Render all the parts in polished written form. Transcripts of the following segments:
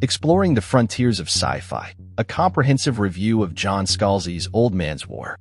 Exploring the Frontiers of Sci-Fi, a comprehensive review of John Scalzi's Old Man's War.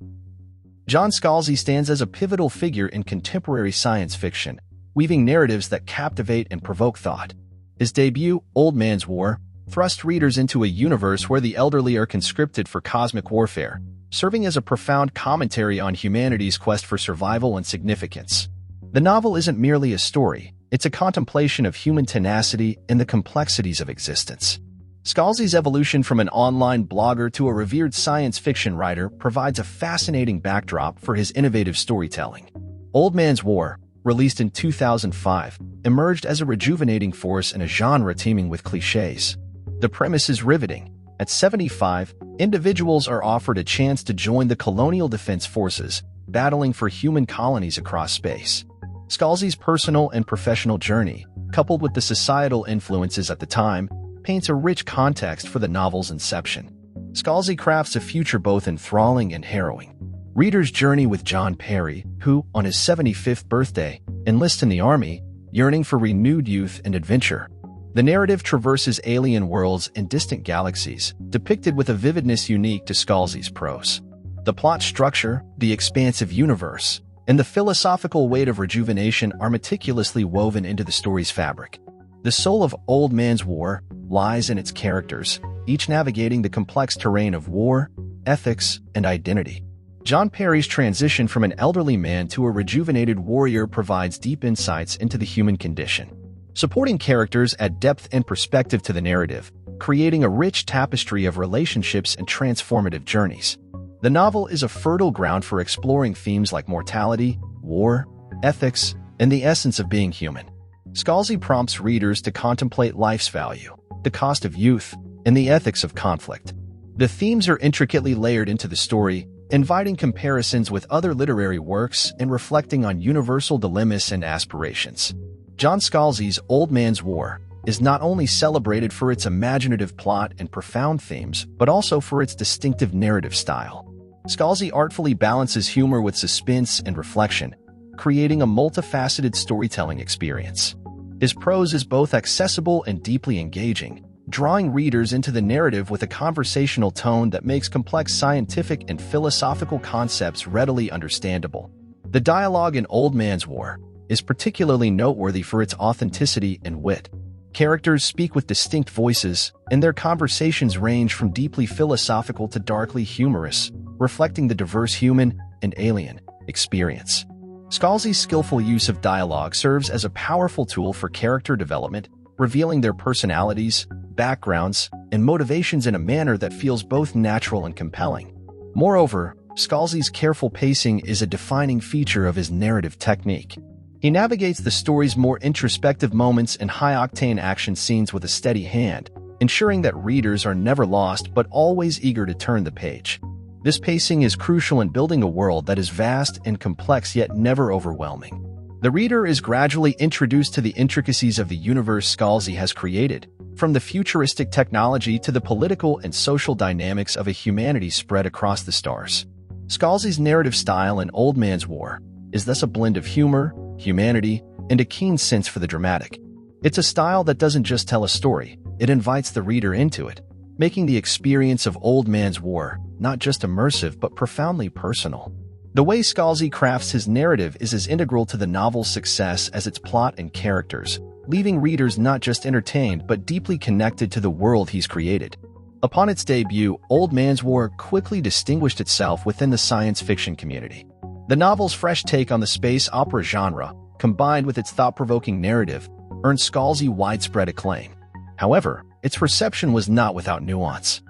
John Scalzi stands as a pivotal figure in contemporary science fiction, weaving narratives that captivate and provoke thought. His debut, Old Man's War, thrust readers into a universe where the elderly are conscripted for cosmic warfare, serving as a profound commentary on humanity's quest for survival and significance. The novel isn't merely a story, it's a contemplation of human tenacity and the complexities of existence. Scalzi's evolution from an online blogger to a revered science fiction writer provides a fascinating backdrop for his innovative storytelling. Old Man's War, released in 2005, emerged as a rejuvenating force in a genre teeming with cliches. The premise is riveting. At 75, individuals are offered a chance to join the colonial defense forces, battling for human colonies across space. Scalzi's personal and professional journey, coupled with the societal influences at the time, paints a rich context for the novel's inception. Scalzi crafts a future both enthralling and harrowing. Readers journey with John Perry, who, on his 75th birthday, enlists in the army, yearning for renewed youth and adventure. The narrative traverses alien worlds and distant galaxies, depicted with a vividness unique to Scalzi's prose. The plot structure, the expansive universe, and the philosophical weight of rejuvenation are meticulously woven into the story's fabric. The soul of Old Man's War lies in its characters, each navigating the complex terrain of war, ethics, and identity. John Perry's transition from an elderly man to a rejuvenated warrior provides deep insights into the human condition. Supporting characters add depth and perspective to the narrative, creating a rich tapestry of relationships and transformative journeys. The novel is a fertile ground for exploring themes like mortality, war, ethics, and the essence of being human. Scalzi prompts readers to contemplate life's value, the cost of youth, and the ethics of conflict. The themes are intricately layered into the story, inviting comparisons with other literary works and reflecting on universal dilemmas and aspirations. John Scalzi's Old Man's War is not only celebrated for its imaginative plot and profound themes, but also for its distinctive narrative style. Scalzi artfully balances humor with suspense and reflection, creating a multifaceted storytelling experience. His prose is both accessible and deeply engaging, drawing readers into the narrative with a conversational tone that makes complex scientific and philosophical concepts readily understandable. The dialogue in Old Man's War is particularly noteworthy for its authenticity and wit. Characters speak with distinct voices, and their conversations range from deeply philosophical to darkly humorous, reflecting the diverse human and alien experience. Scalzi's skillful use of dialogue serves as a powerful tool for character development, revealing their personalities, backgrounds, and motivations in a manner that feels both natural and compelling. Moreover, Scalzi's careful pacing is a defining feature of his narrative technique. He navigates the story's more introspective moments and high-octane action scenes with a steady hand, ensuring that readers are never lost but always eager to turn the page. This pacing is crucial in building a world that is vast and complex yet never overwhelming. The reader is gradually introduced to the intricacies of the universe Scalzi has created, from the futuristic technology to the political and social dynamics of a humanity spread across the stars. Scalzi's narrative style in Old Man's War is thus a blend of humor, humanity, and a keen sense for the dramatic. It's a style that doesn't just tell a story, it invites the reader into it, making the experience of Old Man's War not just immersive but profoundly personal. The way Scalzi crafts his narrative is as integral to the novel's success as its plot and characters, leaving readers not just entertained but deeply connected to the world he's created. Upon its debut, Old Man's War quickly distinguished itself within the science fiction community. The novel's fresh take on the space opera genre, combined with its thought-provoking narrative, earned Scalzi widespread acclaim. However, its reception was not without nuance.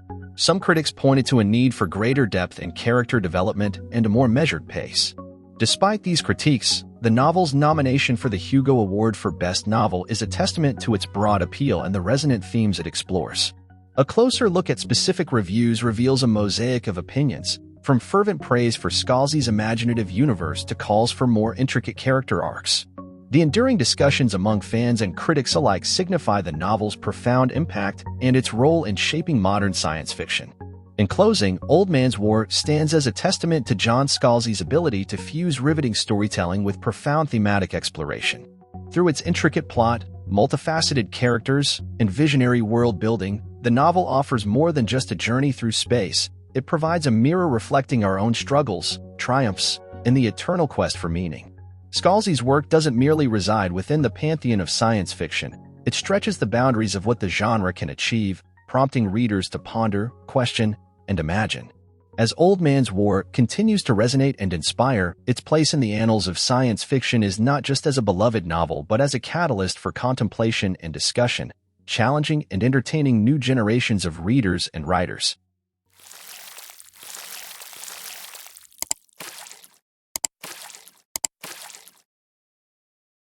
Some critics pointed to a need for greater depth in character development and a more measured pace. Despite these critiques, the novel's nomination for the Hugo Award for Best Novel is a testament to its broad appeal and the resonant themes it explores. A closer look at specific reviews reveals a mosaic of opinions, from fervent praise for Scalzi's imaginative universe to calls for more intricate character arcs. The enduring discussions among fans and critics alike signify the novel's profound impact and its role in shaping modern science fiction. In closing, Old Man's War stands as a testament to John Scalzi's ability to fuse riveting storytelling with profound thematic exploration. Through its intricate plot, multifaceted characters, and visionary world-building, the novel offers more than just a journey through space. It provides a mirror reflecting our own struggles, triumphs, and the eternal quest for meaning. Scalzi's work doesn't merely reside within the pantheon of science fiction. It stretches the boundaries of what the genre can achieve, prompting readers to ponder, question, and imagine. As Old Man's War continues to resonate and inspire, its place in the annals of science fiction is not just as a beloved novel but as a catalyst for contemplation and discussion, challenging and entertaining new generations of readers and writers.